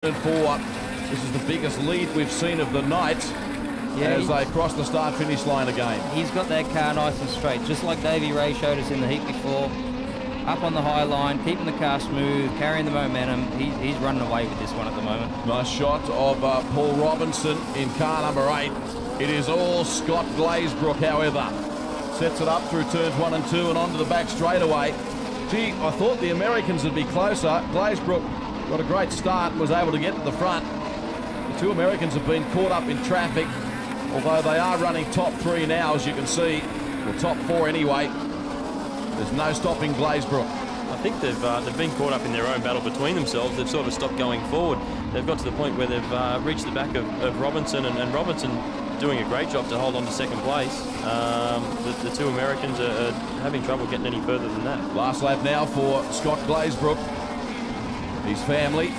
And four. This is the biggest lead we've seen of the night as they cross the start-finish line again. He's got that car nice and straight, just like Davey Ray showed us in the heat before. Up on the high line, keeping the car smooth, carrying the momentum. He's running away with this one at the moment. Nice shot of Paul Robinson in car number 8. It is all Scott Glazebrook, however. Sets it up through turns 1 and 2 and onto the back straightaway. Gee, I thought the Americans would be closer. Glazebrook got a great start and was able to get to the front. The two Americans have been caught up in traffic, although they are running top 3 now, as you can see. Well, top 4 anyway. There's no stopping Glazebrook. I think they've been caught up in their own battle between themselves. They've sort of stopped going forward. They've got to the point where they've reached the back of Robinson, and Robinson doing a great job to hold on to second place. The two Americans are having trouble getting any further than that. Last lap now for Scott Glazebrook. His family,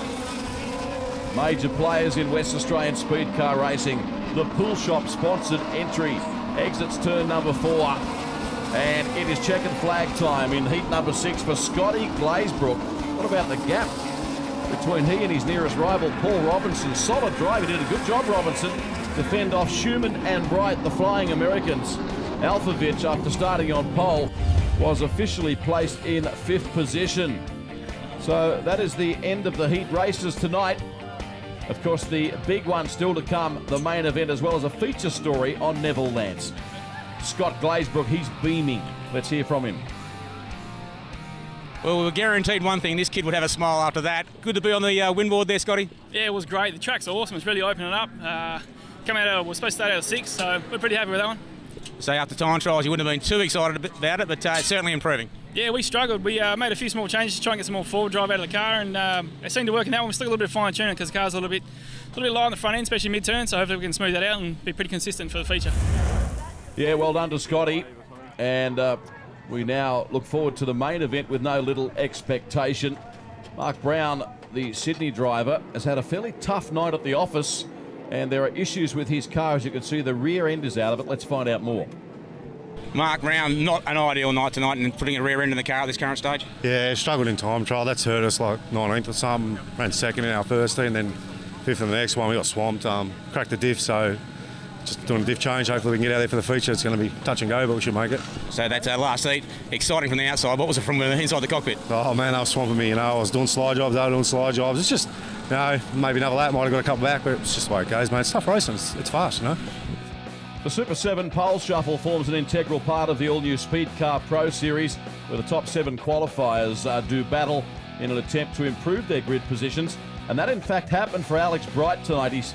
major players in West Australian speed car racing. The Pool Shop sponsored entry exits turn number 4, and it is checkered flag time in heat number 6 for Scotty Glazebrook. What about the gap between he and his nearest rival, Paul Robinson? Solid drive. He did a good job, Robinson, to fend off Schumann and Bright, the flying Americans. Alphavich, after starting on pole, was officially placed in 5th position. So that is the end of the heat races tonight. Of course, the big one still to come, the main event, as well as a feature story on Neville Lance. Scott Glazebrook, he's beaming. Let's hear from him. Well, we were guaranteed one thing, this kid would have a smile after that. Good to be on the windboard there, Scotty. Yeah, it was great. The track's awesome. It's really opening up. We're supposed to start out of 6, so we're pretty happy with that one. So after time trials, you wouldn't have been too excited about it, but it's certainly improving. Yeah, we struggled. We made a few small changes to try and get some more forward drive out of the car, and it seemed to work in that one. We're still a little bit of fine-tuning because the car's a little bit light on the front end, especially mid-turn, so hopefully we can smooth that out and be pretty consistent for the feature. Yeah, well done to Scotty. And we now look forward to the main event with no little expectation. Mark Brown, the Sydney driver, has had a fairly tough night at the office, and there are issues with his car. As you can see, the rear end is out of it. Let's find out more. Mark Brown, not an ideal night tonight and putting a rear end in the car at this current stage. Yeah, struggled in time trial. That's hurt us, like 19th or something. Ran 2nd in our first heat and then 5th in the next one. We got swamped, cracked the diff, so just doing a diff change. Hopefully we can get out there for the feature. It's going to be touch and go, but we should make it. So that's our last heat. Exciting from the outside. What was it from inside the cockpit? Oh man, they were swamping me, I was doing slide jobs, they were doing slide jobs. It's just, maybe another lap, might have got a couple back, but it's just the way it goes, mate. It's tough racing, it's fast, The Super 7 pole shuffle forms an integral part of the all-new Speedcar Pro Series, where the top 7 qualifiers do battle in an attempt to improve their grid positions. And that, in fact, happened for Alex Bright tonight. He's